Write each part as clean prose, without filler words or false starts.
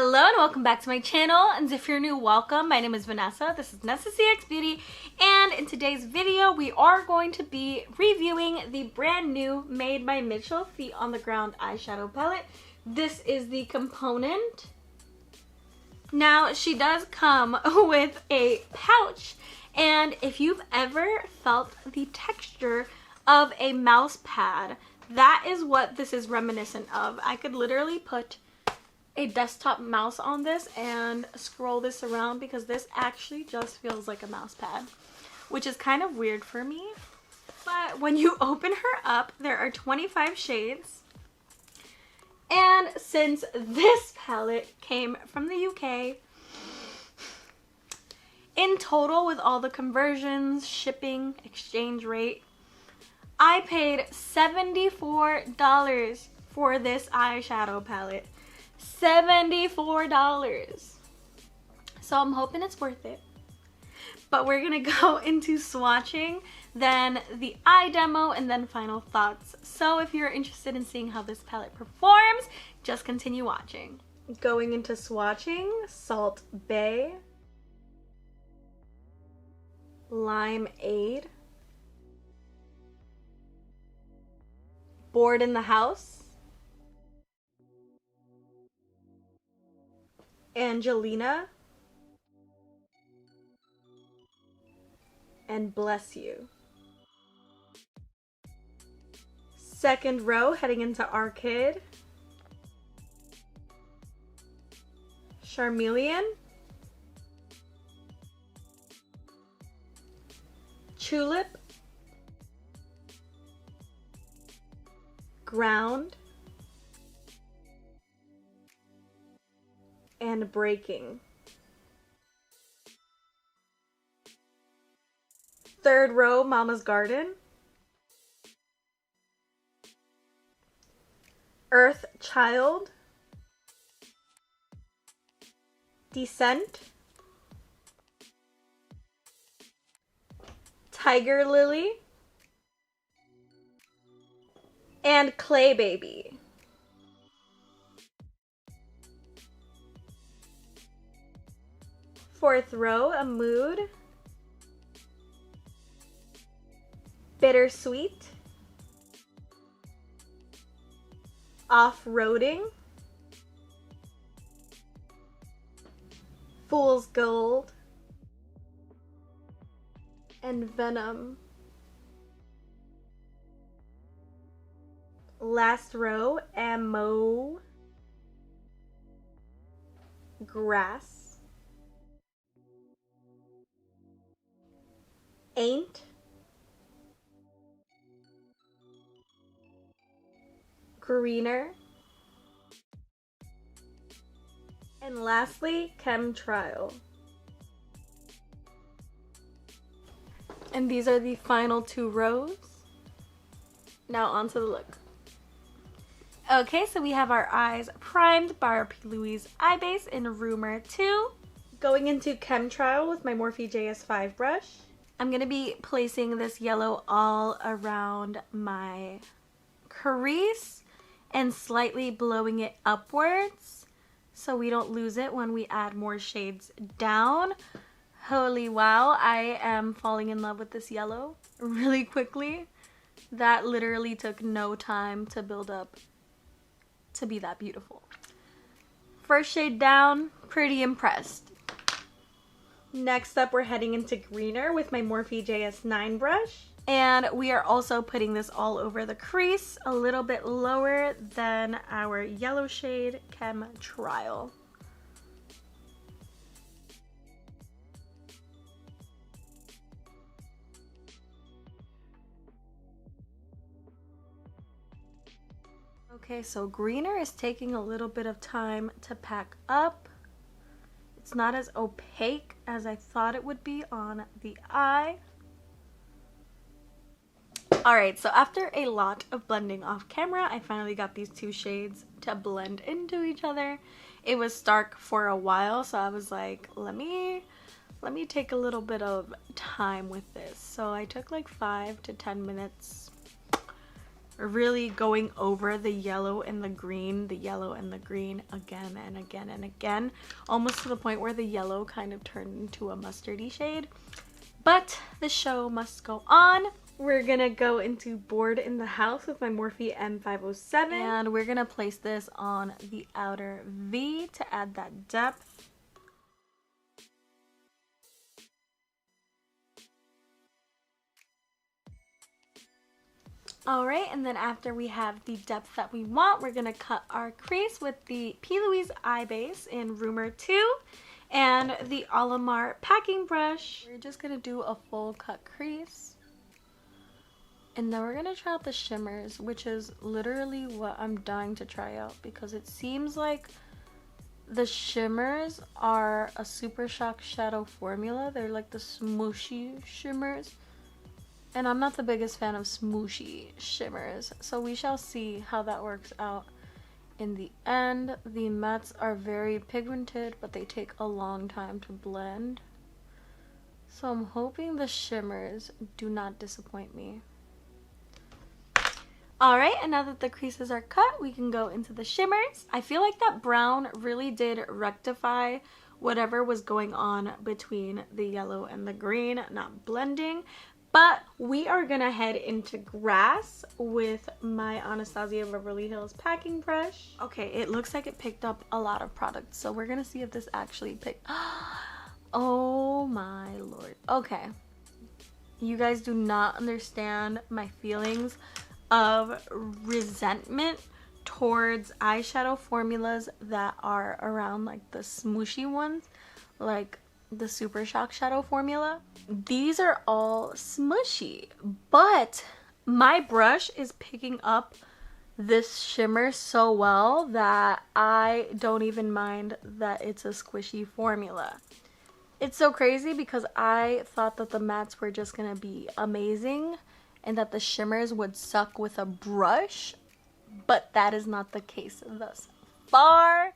Hello and welcome back to my channel, and if you're new, welcome. My name is Vanessa. This is Nessa CX Beauty, and in today's video we are going to be reviewing the brand new Made by Mmitchell Feet on the Ground eyeshadow palette. This is the component. Now she does come with a pouch, and if you've ever felt the texture of a mouse pad, that is what this is reminiscent of. I could literally put a desktop mouse on this and scroll this around because this actually just feels like a mouse pad, which is kind of weird for me. But when you open her up, there are 25 shades. And since this palette came from the UK, in total with all the conversions, shipping, exchange rate, I paid $74 for this eyeshadow palette. $74. So I'm hoping it's worth it. But we're gonna go into swatching, then the eye demo, and then final thoughts. So if you're interested in seeing how this palette performs, just continue watching. Going into swatching, Salt Bae, Limeade, Bored in the House, Angelina, and Bless You. Second row, heading into Orchid, Charmeleon, Tulip, Ground, and Breaking. Third row, Mama's Garden, Earth Child, Descent, Tiger Lily, and Clay Baby. Fourth row, A Mood, Bittersweet, Off-Roading, Fool's Gold, and Venom. Last row, Ammo, Grass, Ain't, Greener, and lastly, Chemtrail. And these are the final two rows. Now onto the look. Okay, so we have our eyes primed by our P. Louise eye base in Rumor 2. Going into Chemtrail with my Morphe JS5 brush. I'm going to be placing this yellow all around my crease and slightly blowing it upwards so we don't lose it when we add more shades down. Holy wow, I am falling in love with this yellow really quickly. That literally took no time to build up to be that beautiful. First shade down, pretty impressed. Next up, we're heading into Greener with my Morphe JS9 brush. And we are also putting this all over the crease, a little bit lower than our yellow shade, Chemtrail. Okay, so Greener is taking a little bit of time to pack up. It's not as opaque as I thought it would be on the eye. Alright, so after a lot of blending off camera, I finally got these two shades to blend into each other. It was stark for a while, so I was like, let me take a little bit of time with this. So I took like 5 to 10 minutes really going over the yellow and the yellow and the green again and again and again, almost to the point where the yellow kind of turned into a mustardy shade. But the show must go on. We're gonna go into Bored in the House with my Morphe M507, and we're gonna place this on the outer V to add that depth. Alright, and then after we have the depth that we want, we're gonna cut our crease with the P. Louise eye base in Rumor 2 and the Alamar packing brush. We're just gonna do a full cut crease. And then we're gonna try out the shimmers, which is literally what I'm dying to try out, because it seems like the shimmers are a Super Shock shadow formula. They're like the smooshy shimmers. And I'm not the biggest fan of smooshy shimmers, so we shall see how that works out in the end. The mattes are very pigmented, but they take a long time to blend. So I'm hoping the shimmers do not disappoint me. Alright, and now that the creases are cut, we can go into the shimmers. I feel like that brown really did rectify whatever was going on between the yellow and the green, not blending. But we are gonna head into Grass with my Anastasia Beverly Hills packing brush. Okay, it looks like it picked up a lot of product, so we're gonna see if this actually picked. Oh my lord. Okay, you guys do not understand my feelings of resentment towards eyeshadow formulas that are around like the smooshy ones, like the Super Shock shadow formula. These are all smushy, but my brush is picking up this shimmer so well that I don't even mind that it's a squishy formula. It's so crazy because I thought that the mattes were just gonna be amazing and that the shimmers would suck with a brush, but that is not the case thus far.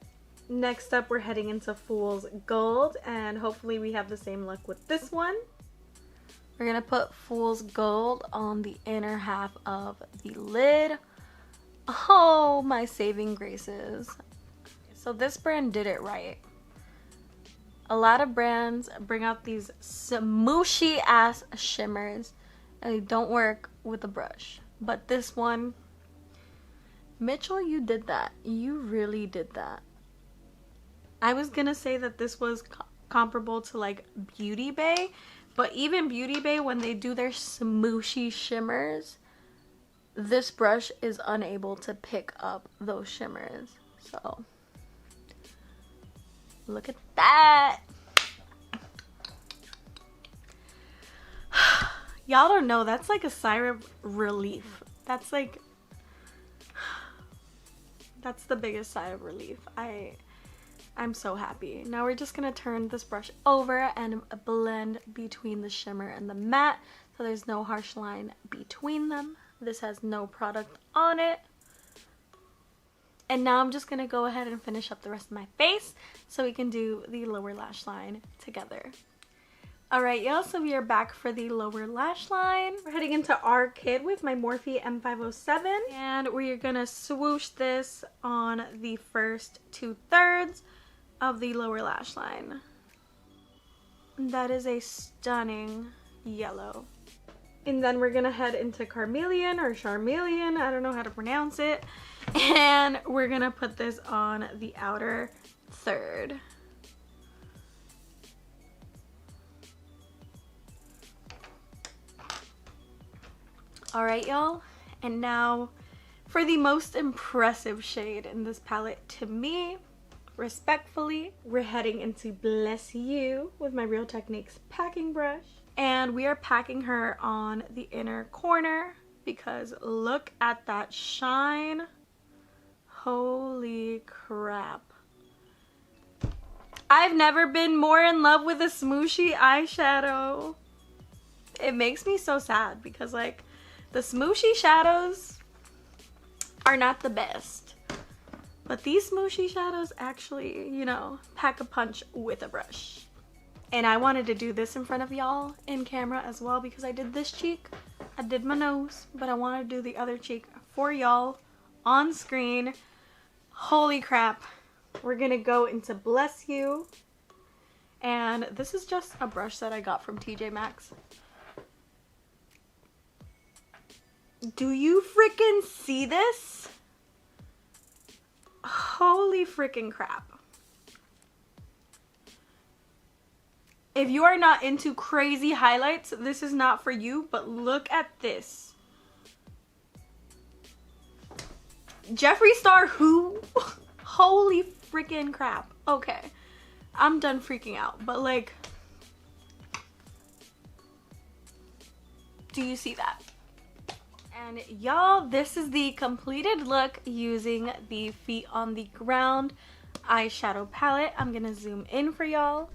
Next up, we're heading into Fool's Gold, and hopefully we have the same luck with this one. We're gonna put Fool's Gold on the inner half of the lid. Oh, my saving graces. So this brand did it right. A lot of brands bring out these smooshy ass shimmers and they don't work with a brush. But this one, Mmitchell, you did that. You really did that. I was gonna say that this was comparable to like Beauty Bay, but even Beauty Bay, when they do their smooshy shimmers, this brush is unable to pick up those shimmers. So look at that. Y'all don't know, that's like a sigh of relief. That's like, that's the biggest sigh of relief. I'm so happy. Now we're just gonna turn this brush over and blend between the shimmer and the matte so there's no harsh line between them. This has no product on it. And now I'm just gonna go ahead and finish up the rest of my face so we can do the lower lash line together. Alright y'all, so we are back for the lower lash line. We're heading into our kit with my Morphe M507, and we're gonna swoosh this on the first 2/3 of the lower lash line. That is a stunning yellow. And then we're gonna head into Carmelian or Charmeleon, I don't know how to pronounce it, and we're gonna put this on the outer third. Alright y'all, and now for the most impressive shade in this palette to me, respectfully, we're heading into Bless You with my Real Techniques packing brush. And we are packing her on the inner corner because look at that shine. Holy crap. I've never been more in love with a smooshy eyeshadow. It makes me so sad because like the smooshy shadows are not the best. But these smooshy shadows actually, you know, pack a punch with a brush. And I wanted to do this in front of y'all in camera as well because I did this cheek, I did my nose, but I want to do the other cheek for y'all on screen. Holy crap. We're gonna go into Bless You. And this is just a brush that I got from TJ Maxx. Do you freaking see this? Holy freaking crap. If you are not into crazy highlights, this is not for you, but look at this. Jeffree Star who? Holy freaking crap. Okay, I'm done freaking out, but like, do you see that? And y'all, this is the completed look using the Feet on the Ground eyeshadow palette. I'm gonna zoom in for y'all.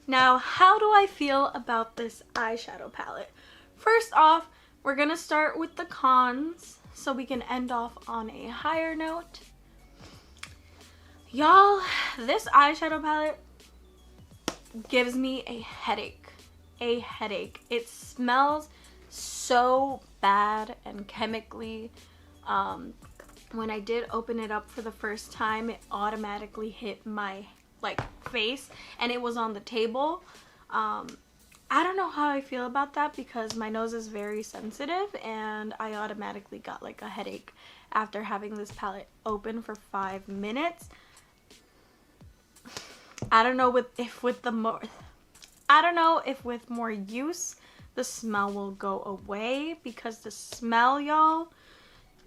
Now, how do I feel about this eyeshadow palette? First off, we're gonna start with the cons so we can end off on a higher note. Y'all, this eyeshadow palette gives me a headache. A headache. It smells so bad and chemically. When I did open it up for the first time, it automatically hit my like face and it was on the table. I don't know how I feel about that because my nose is very sensitive and I automatically got like a headache after having this palette open for 5 minutes. I don't know if with more use the smell will go away, because the smell, y'all,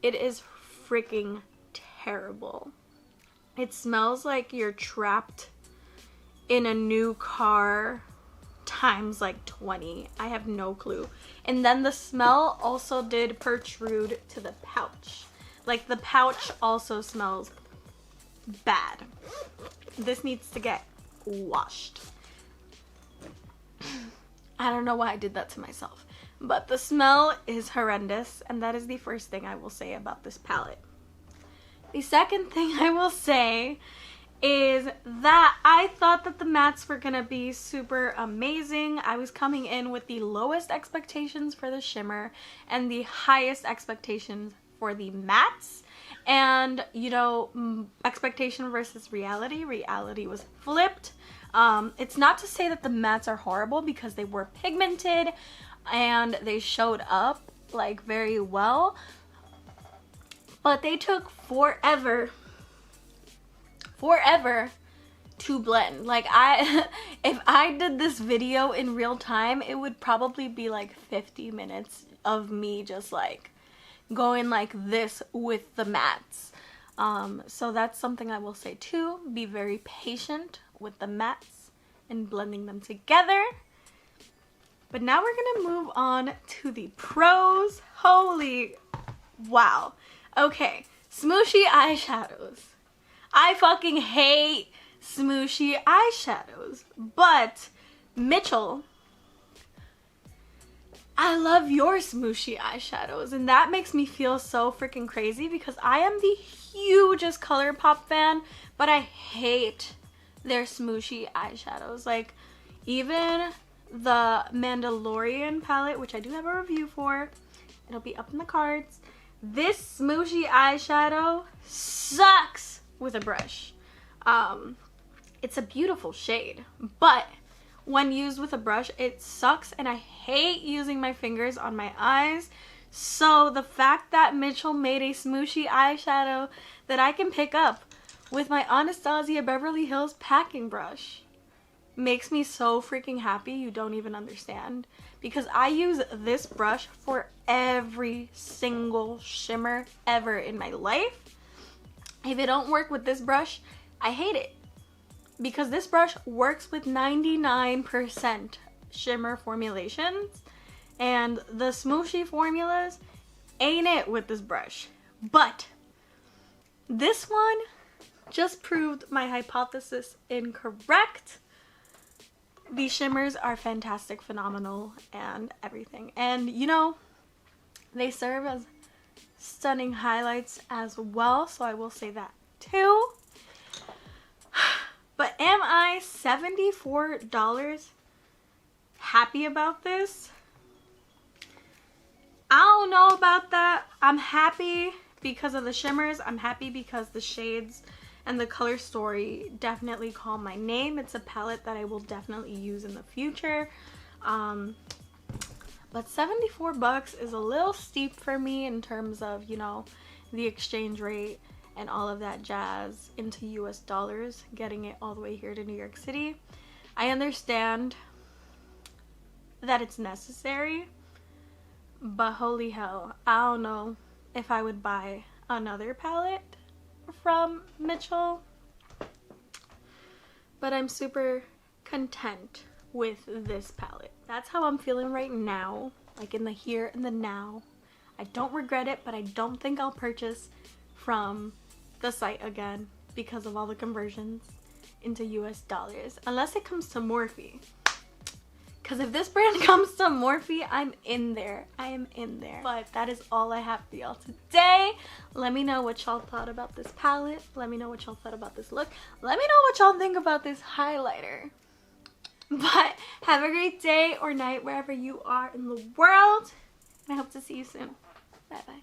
it is freaking terrible. It smells like you're trapped in a new car times like 20. I have no clue. And then the smell also did protrude to the pouch. Like the pouch also smells bad. This needs to get washed. I don't know why I did that to myself, but the smell is horrendous, and that is the first thing I will say about this palette. The second thing I will say is that I thought that the mattes were gonna be super amazing. I was coming in with the lowest expectations for the shimmer and the highest expectations for the mattes. And, you know, expectation versus reality. Reality was flipped. It's not to say that the mattes are horrible, because they were pigmented and they showed up like very well. But they took forever to blend. Like if I did this video in real time, it would probably be like 50 minutes of me just like going like this with the mattes. So that's something I will say too. Be very patient with the mattes and blending them together. But now we're gonna move on to the pros. Holy wow. Okay, smooshy eyeshadows. I fucking hate smooshy eyeshadows, but Mmitchell, I love your smooshy eyeshadows, and that makes me feel so freaking crazy because I am the hugest ColourPop fan, but I hate their smooshy eyeshadows. Like, even the Mandalorian palette, which I do have a review for, it'll be up in the cards. This smooshy eyeshadow sucks with a brush. It's a beautiful shade, but when used with a brush, it sucks, and I hate using my fingers on my eyes. So the fact that Mmitchell made a smooshy eyeshadow that I can pick up with my Anastasia Beverly Hills packing brush makes me so freaking happy, you don't even understand. Because I use this brush for every single shimmer ever in my life. If it don't work with this brush, I hate it. Because this brush works with 99% shimmer formulations, and the smooshy formulas ain't it with this brush. But this one just proved my hypothesis incorrect. These shimmers are fantastic, phenomenal, and everything. And you know, they serve as stunning highlights as well, so I will say that too. But am I $74 happy about this? I don't know about that. I'm happy because of the shimmers. I'm happy because the shades and the color story definitely call my name. It's a palette that I will definitely use in the future. But 74 bucks is a little steep for me in terms of, you know, the exchange rate and all of that jazz into US dollars, getting it all the way here to New York City. I understand that it's necessary, but holy hell, I don't know if I would buy another palette from Mmitchell. But I'm super content with this palette. That's how I'm feeling right now, like in the here and the now. I don't regret it, but I don't think I'll purchase from the site again because of all the conversions into US dollars, unless it comes to Morphe. Because if this brand comes to Morphe, I'm in there. I am in there. But that is all I have for y'all today. Let me know what y'all thought about this palette. Let me know what y'all thought about this look. Let me know what y'all think about this highlighter. But have a great day or night wherever you are in the world. And I hope to see you soon. Bye bye.